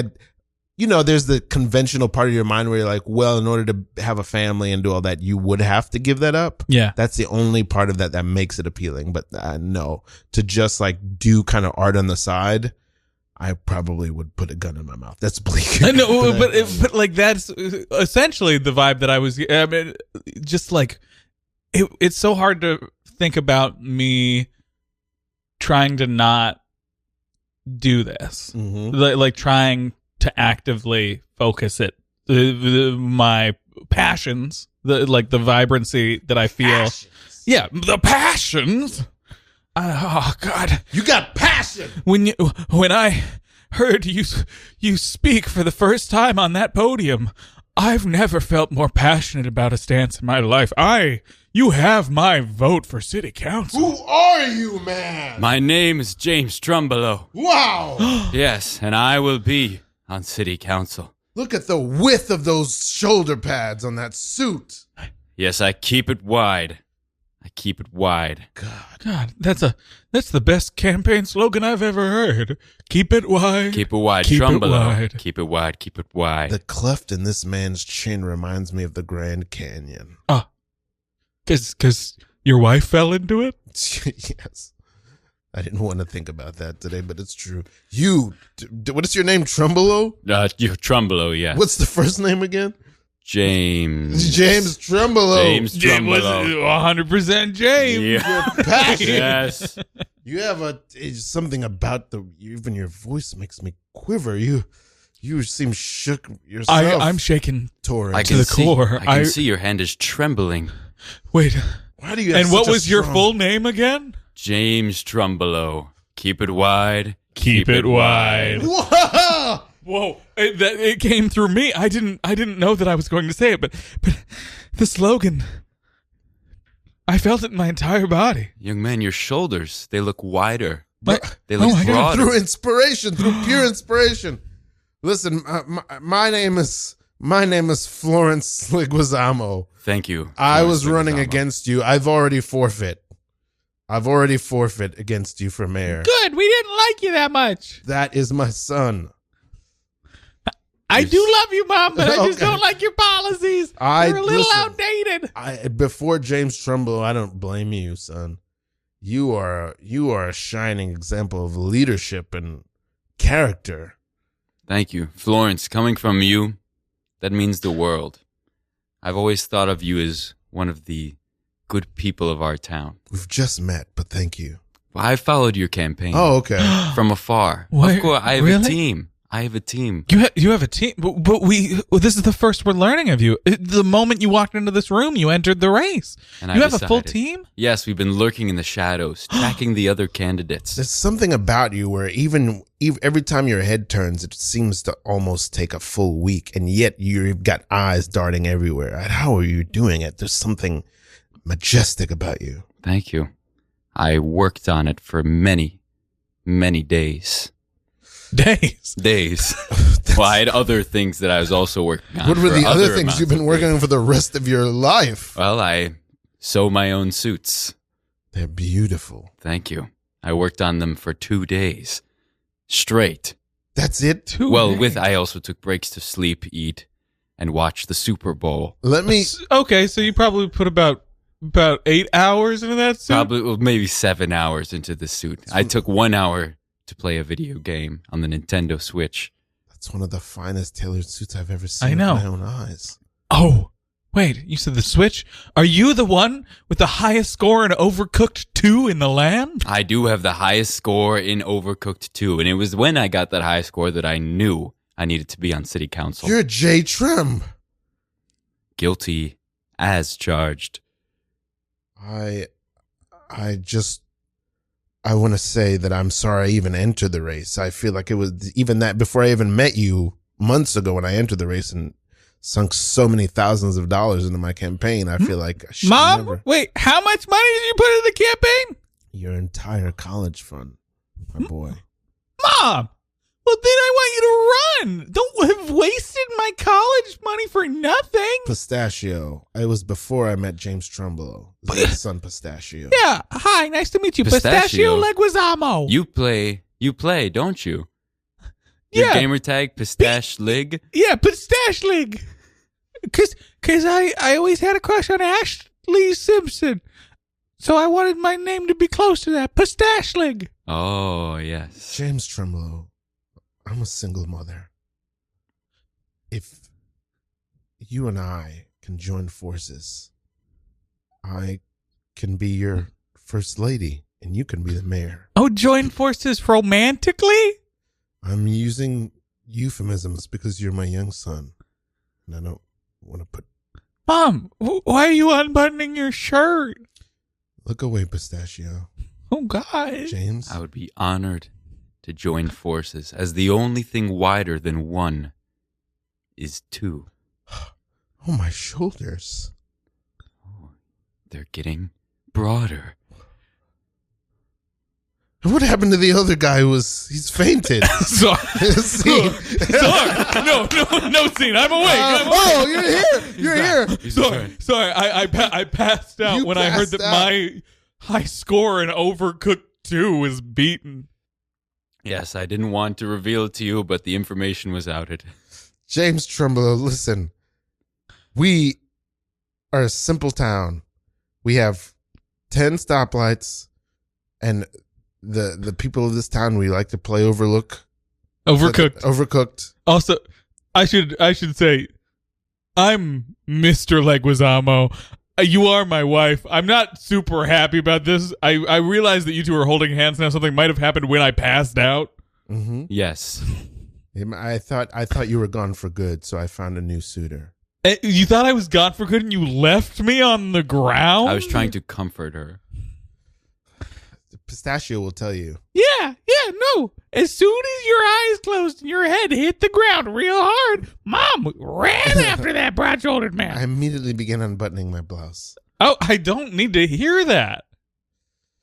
there's the conventional part of your mind where you're like, well, in order to have a family and do all that, you would have to give that up. Yeah. That's the only part of that makes it appealing. But no, to just like do kind of art on the side, I probably would put a gun in my mouth. That's bleak. I know, but like that's essentially the vibe that I was. I mean, just like it's so hard to think about me trying to not do this, like trying to actively focus it. My passions, the vibrancy that I feel. Passions. Yeah, the passions. Oh God, You got passion. when I heard you speak for the first time on that podium, I've never felt more passionate about a stance in my life. You have my vote for city council. Who are you, man? My name is James Trumbulo. Wow. Yes, and I will be on city council. Look at the width of those shoulder pads on that suit. Yes, I keep it wide. God, that's the best campaign slogan I've ever heard. Keep it wide. Keep it wide, Keep it Trumbulo. wide. Keep it wide, keep it wide. The cleft in this man's chin reminds me of the Grand Canyon. Because your wife fell into it? Yes. I didn't want to think about that today, but it's true. What is your name, Trumbulo? You Trumbulo, yes. What's the first name again? James. James Trumbulo. James Trumbulo. 100% James. Yeah. Your passion. Yes. You have something about even your voice makes me quiver. You seem shook yourself. I'm shaken Torrent. to the core. I can see your hand is trembling. Wait. Why do you have And what such a was your strong- full name again? James Trumbulo. Keep it wide. Keep it wide. Whoa! Whoa! It came through me. I didn't know that I was going to say it, but the slogan, I felt it in my entire body. Young man, your shoulders, they look wider. But- They look my God. broader. Through inspiration, through pure inspiration. Listen, my name is Florence Leguizamo. Thank you. I was Florence running Leguizamo. against you. I've already forfeit against you for mayor. Good. We didn't like you that much. That is my son. I do love you, Mom, but I just Okay. don't like your policies. They're a little outdated. Before James Trumbull, I don't blame you, son. You are a shining example of leadership and character. Thank you. Florence, coming from you, that means the world. I've always thought of you as one of the good people of our town. We've just met, but thank you. I followed your campaign Oh, okay. from afar. What? Of course, I have Really? a team. I have a team. You have a team, but this is the first we're learning of you. The moment you walked into this room, you entered the race. And You I have a full decided- team? Yes, we've been lurking in the shadows, tracking the other candidates. There's something about you where even every time your head turns, it seems to almost take a full week, and yet you've got eyes darting everywhere. How are you doing it? There's something majestic about you. Thank you. I worked on it for many, many days. Days. Days. Well, I had other things that I was also working on. What were for the other other things you've been amounts of working on for the rest of your life? Well, I sew my own suits. They're beautiful. Thank you. I worked on them for 2 days straight. That's it? I also took breaks to sleep, eat, and watch the Super Bowl. Let me... Okay, so you probably put about 8 hours into that suit? Maybe 7 hours into the suit. I took 1 hour to play a video game on the Nintendo Switch. That's one of the finest tailored suits I've ever seen I know. with my own eyes. Oh, wait, you said the Switch? Are you the one with the highest score in Overcooked 2 in the land? I do have the highest score in Overcooked 2, and it was when I got that high score that I knew I needed to be on city council. You're Jay Trim. Guilty as charged. I want to say that I'm sorry I even entered the race. I feel like it was even that before I even met you months ago when I entered the race and sunk so many thousands of dollars into my campaign. I feel like I should Mom, never. wait, how much money did you put in the campaign? Your entire college fund, my boy. Mom, well then I want you to run. Don't have wasted my college money for nothing. Pistachio. It was before I met James Trumbull. His son Pistachio. Yeah, hi, nice to meet you. Pistachio. Leguizamo. You play, don't you? Your Yeah. gamer tag, Pistache Lig? Yeah, Pistache League. Cause I always had a crush on Ashley Simpson. So I wanted my name to be close to that. Pistache League. Oh, yes. James Trumbull. I'm a single mother. If you and I can join forces, I can be your first lady and you can be the mayor. Oh, join forces romantically? I'm using euphemisms because you're my young son. And I don't want to put... Mom, why are you unbuttoning your shirt? Look away, Pistachio. Oh, God. James? I would be honored to join forces, as the only thing wider than one is two. Oh, my shoulders. Oh, they're getting broader. What happened to the other guy he's fainted? Sorry. Scene. Sorry. No scene. I'm awake. Oh, you're here. You're here. Sorry. I passed out You when I heard passed that out. my high score in Overcooked 2 was beaten. Yes, I didn't want to reveal it to you, but the information was outed. James Trumbull, listen. We are a simple town. We have 10 stoplights, and the people of this town, we like to play Overcooked. Also, I should say, I'm Mr. Leguizamo. You are my wife. I'm not super happy about this. I realize that you two are holding hands now. Something might have happened when I passed out. Mm-hmm. Yes. I thought you were gone for good, so I found a new suitor. You thought I was gone for good and you left me on the ground? I was trying to comfort her. Pistachio will tell you. Yeah, no. As soon as your eyes closed and your head hit the ground real hard, Mom ran after that broad-shouldered man. I immediately began unbuttoning my blouse. Oh, I don't need to hear that.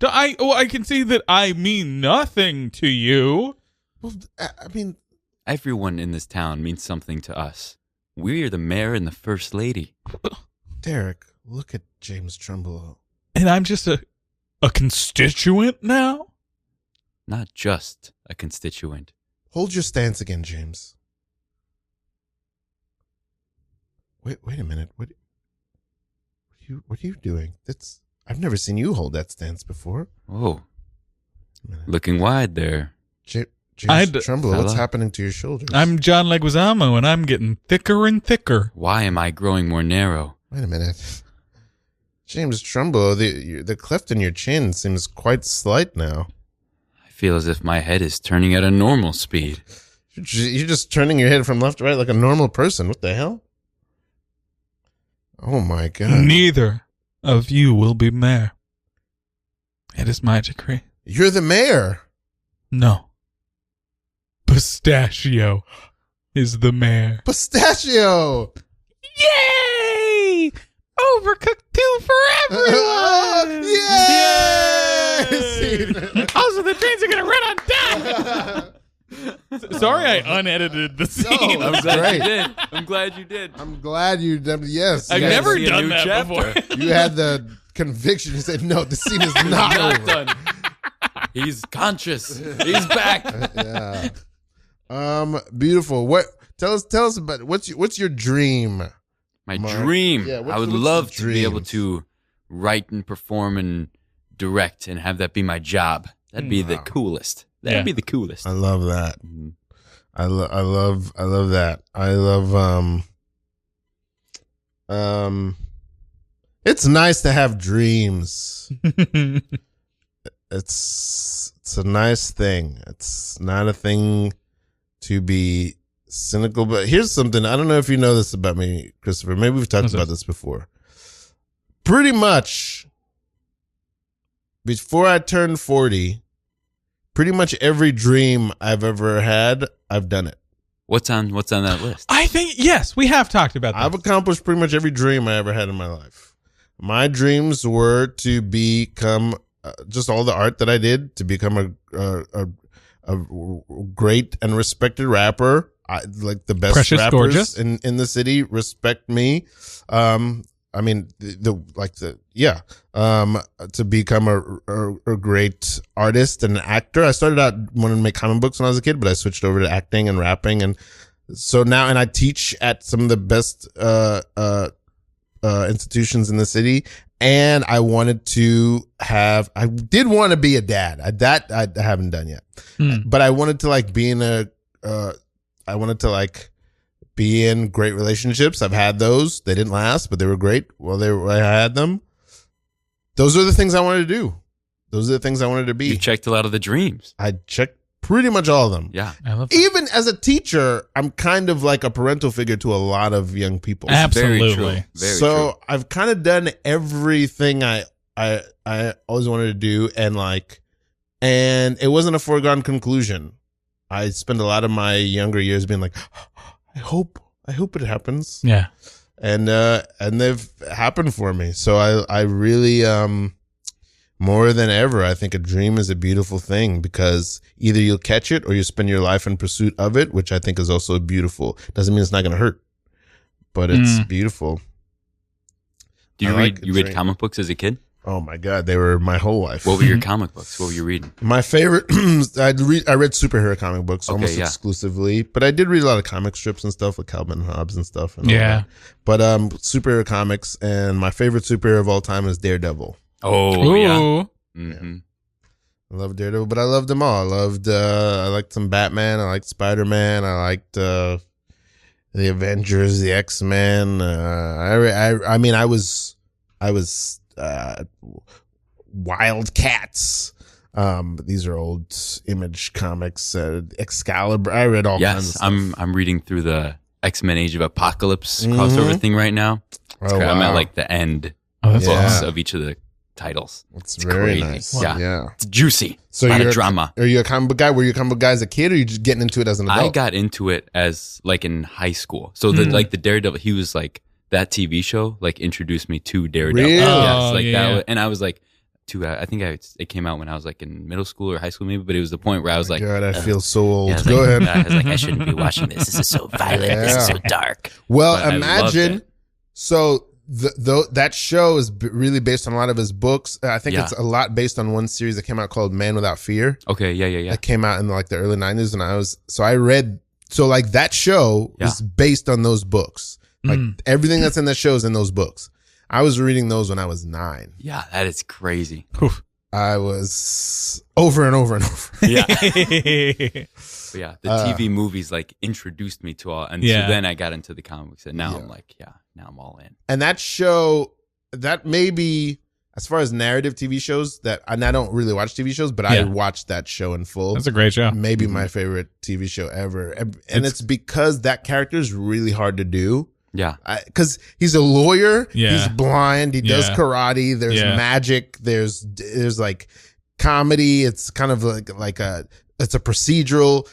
I can see that I mean nothing to you. Well, I mean... Everyone in this town means something to us. We're the mayor and the first lady. Derek, look at James Trumbull. And I'm just a constituent now? Not just a constituent. Hold your stance again, James. Wait a minute. What are you doing? I've never seen you hold that stance before. Oh, looking wide there. James Trumbull, what's fella. happening to your shoulders? I'm John Leguizamo, and I'm getting thicker and thicker. Why am I growing more narrow? Wait a minute. James Trumbull, the cleft in your chin seems quite slight now. I feel as if my head is turning at a normal speed. You're just turning your head from left to right like a normal person. What the hell? Oh my God. Neither of you will be mayor. It is my decree. You're the mayor. No. Pistachio is the mayor. Pistachio! Yay! Overcooked 2 for everyone! Yay! Yay! Also, the trains are going to run on time! Sorry, I unedited the scene. No, I'm glad great. you did. I'm glad you did. I'm glad you did. Yes. I've you never see a done new that chapter. before. You had the conviction. You said, no, the scene is not over. done. He's conscious. He's back. Yeah. Beautiful. What? Tell us about what's your dream? My Mark? dream. Yeah, I would what's love the to be able dreams? to write and perform and direct and have that be my job. That'd be the Wow. coolest. That'd Yeah. be the coolest. I love that. Mhm. I love that. I love it's nice to have dreams. It's a nice thing. It's not a thing to be cynical, but here's something. I don't know if you know this about me, Christopher. Maybe we've talked What's about that? this before. Pretty much before I turned 40, pretty much every dream I've ever had, I've done it. What's on that list? I think, yes, we have talked about that. I've accomplished pretty much every dream I ever had in my life. My dreams were to become just all the art that I did, to become a great and respected rapper. Like the best Precious, rappers gorgeous. in the city respect me. I mean, to become a great artist and an actor. I started out wanting to make comic books when I was a kid, but I switched over to acting and rapping, and so now, and I teach at some of the best institutions in the city. And I wanted to I did want to be a dad. I haven't done yet, but I wanted to like be be in great relationships. I've had those. They didn't last, but they were great. I had them. Those are the things I wanted to do. Those are the things I wanted to be. You checked a lot of the dreams. I checked pretty much all of them. Yeah. I love that. Even as a teacher, I'm kind of like a parental figure to a lot of young people. Absolutely. Very true. Very So true. I've kind of done everything I always wanted to do, and it wasn't a foregone conclusion. I spent a lot of my younger years being like, I hope it happens. Yeah. And they've happened for me. So I really, more than ever, I think a dream is a beautiful thing, because either you'll catch it or you spend your life in pursuit of it, which I think is also beautiful. Doesn't mean it's not going to hurt, but it's beautiful. Do you I like read a dream. comic books as a kid? Oh my God, they were my whole life. What were your comic books? What were you reading? My favorite, I read superhero comic books Okay, almost yeah. exclusively, but I did read a lot of comic strips and stuff, like Calvin and Hobbes and stuff. And all Yeah. that. But superhero comics, and my favorite superhero of all time is Daredevil. Oh, yeah. Ooh. Mm-hmm. I love Daredevil, but I loved them all. I liked some Batman. I liked Spider-Man. I liked the Avengers, the X-Men. I was Wildcats. But these are old Image comics. Excalibur. I read all kinds of Yes, stuff. I'm reading through the X-Men Age of Apocalypse crossover thing right now. Oh, I'm at wow. like the end Oh, that's Yeah. books of each of the titles. It's It's very crazy. nice. Yeah. Yeah. It's juicy. So a lot you're of drama. Are you a comic book guy? Were you a comic book guy as a kid, or are you just getting into it as an adult? I got into it as like in high school. So the Daredevil, he was like that TV show like introduced me to Daredevil. Really? Oh, like yeah, that yeah. was, and I was like it came out when I was like in middle school or high school maybe, but it was the point where I was like, God, I feel so old. yeah, I was Go like, ahead. I was like, I shouldn't be watching this. This is so violent. This is so dark. Well, But I loved imagine. it. So that show is really based on a lot of his books. I think Yeah. it's a lot based on one series that came out called Man Without Fear. Okay, yeah. That came out in like the early 90s, and I read like that show is based on those books. Like everything that's in that show is in those books. I was reading those when I was 9. Yeah, that is crazy. I was over and over and over. Yeah. But yeah, the TV movies like introduced me to all, and Yeah. so then I got into the comics, and now I'm like, now I'm all in. And that show, that may be, as far as narrative TV shows, and I don't really watch TV shows, but I Yeah. watched that show in full. That's a great show. Maybe my favorite TV show ever. And it's because that character is really hard to do. Yeah, Because he's a lawyer. Yeah. He's blind. He does Yeah. karate. There's Yeah. magic. There's like comedy. It's kind of it's a procedural.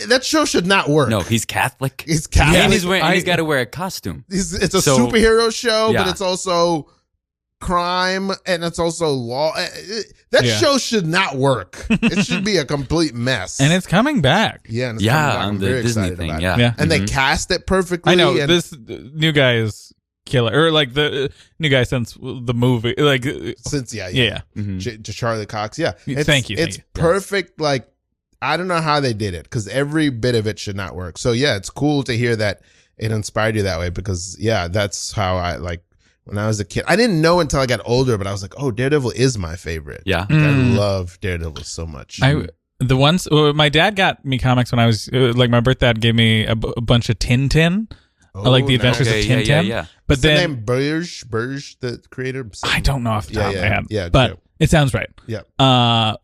That show should not work. no, he's Catholic. He's Catholic. And he's got to wear a costume. It's a So- superhero show, but Yeah. it's also crime and it's also law. That show should not work. It should be a complete mess. And it's coming back. Yeah, and it's coming back. I'm the very Disney excited thing. about Yeah, it. And they cast it perfectly. I know and this new guy is killer, or like the new guy since the movie, like since to Charlie Cox. Yeah, thank you. It's perfect. Like I don't know how they did it because every bit of it should not work. So yeah, it's cool to hear that it inspired you that way because that's how I like. When I was a kid, I didn't know until I got older, but I was like, "Oh, Daredevil is my favorite." Yeah, like, I love Daredevil so much. The ones my dad got me comics when I was like my birth dad gave me a bunch of Tintin, like the Adventures of Tintin. Yeah. But then the name Burge, the creator. I don't know off the top of my head. Yeah, but it sounds right. Yeah.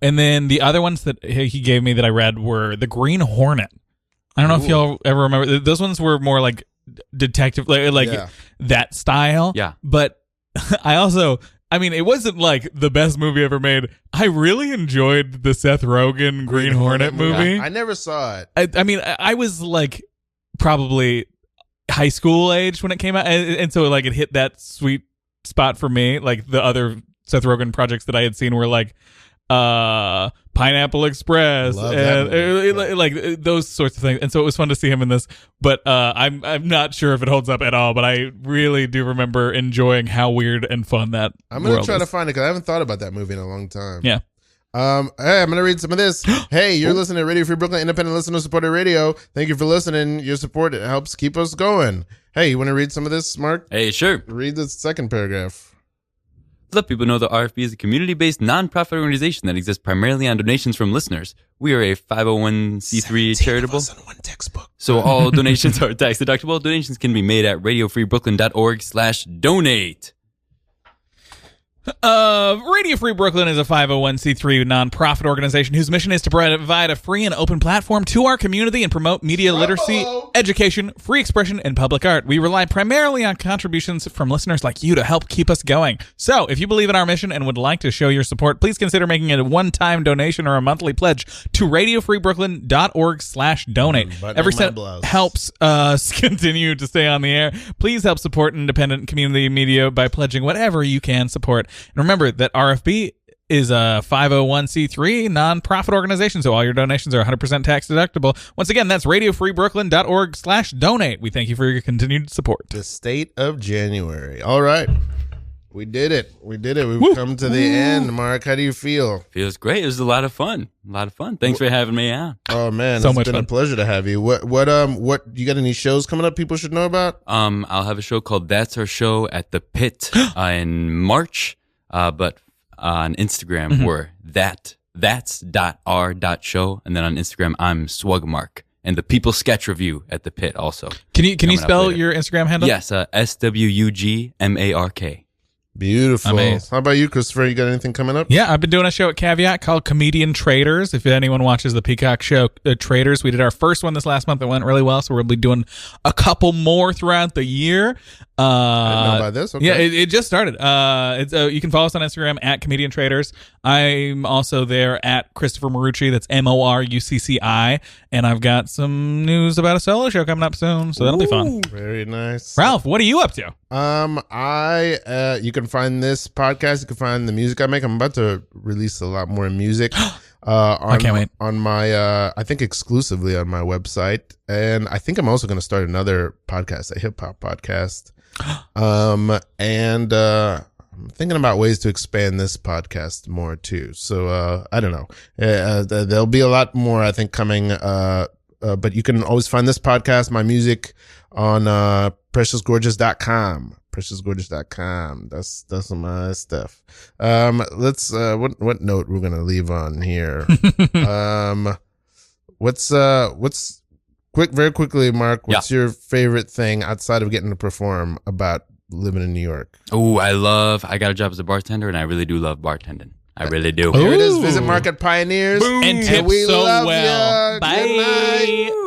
And then the other ones that he gave me that I read were the Green Hornet. I don't know if y'all ever remember. Those ones were more like detective, like that style. Yeah. But I mean, it wasn't like the best movie ever made. I really enjoyed the Seth Rogen Green Hornet movie. I never saw it. I mean, I was like probably high school age when it came out, and so like it hit that sweet spot for me. Like the other Seth Rogen projects that I had seen were like Pineapple Express and like those sorts of things, and so it was fun to see him in this. But I'm not sure if it holds up at all. But I really do remember enjoying how weird and fun that. I'm gonna try to find it because I haven't thought about that movie in a long time. Yeah. Hey, I'm gonna read some of this. Hey, you're listening to Radio Free Brooklyn, independent listener supported radio. Thank you for listening. Your support, it helps keep us going. Hey, you want to read some of this, Mark? Hey, sure. Read the second paragraph. Let people know the RFB is a community-based nonprofit organization that exists primarily on donations from listeners. We are a 501c3 charitable. One textbook. So all donations are tax deductible. Donations can be made at radiofreebrooklyn.org/donate. Radio Free Brooklyn is a 501c3 nonprofit organization whose mission is to provide a free and open platform to our community and promote media literacy, education, free expression, and public art. We rely primarily on contributions from listeners like you to help keep us going. So, if you believe in our mission and would like to show your support, please consider making it a one-time donation or a monthly pledge to radiofreebrooklyn.org/donate. Every cent helps us continue to stay on the air. Please help support independent community media by pledging whatever you can support. And remember that RFB is a 501c3 nonprofit organization, so all your donations are 100% tax deductible. Once again, that's radiofreebrooklyn.org/donate. We thank you for your continued support. The state of January. All right. We did it. We've come to the end. Mark, how do you feel? Feels great. It was a lot of fun. Thanks for having me on. Oh man, so it's much been fun. a pleasure to have you. What you got any shows coming up people should know about? I'll have a show called That's Our Show at the Pit in March. But on Instagram, we're that's.r.show. And then on Instagram, I'm Swugmark. And the People Sketch Review at the Pit also. Can you spell your Instagram handle? Yes, SWUGMARK. Beautiful. Amazing. How about you, Christopher? You got anything coming up? Yeah, I've been doing a show at Caveat called Comedian Traders. If anyone watches the Peacock show Traders, we did our first one this last month. It went really well, so we'll be doing a couple more throughout the year. I didn't know about this. Okay. Yeah, it just started. You can follow us on Instagram at Comedian Traders. I'm also there at Christopher Morucci. That's MORUCCI. And I've got some news about a solo show coming up soon, so that'll be fun. Very nice. Ralph, what are you up to? You can find this podcast. You can find the music I make. I'm about to release a lot more music. I can't wait. On my, I think exclusively on my website, and I think I'm also going to start another podcast, a hip hop podcast. And I'm thinking about ways to expand this podcast more too. So I don't know. There'll be a lot more, I think, coming. But you can always find this podcast, my music, on preciousgorgeous.com. preciousgorgeous.com. That's my stuff. Let's what note we're gonna leave on here. Very quickly, Mark, what's your favorite thing outside of getting to perform about living in New York? Oh, I got a job as a bartender, and I really do love bartending. I really do. Here it is. Visit Market Pioneers. Boom. And tip we so love well. Ya. Bye. Good night.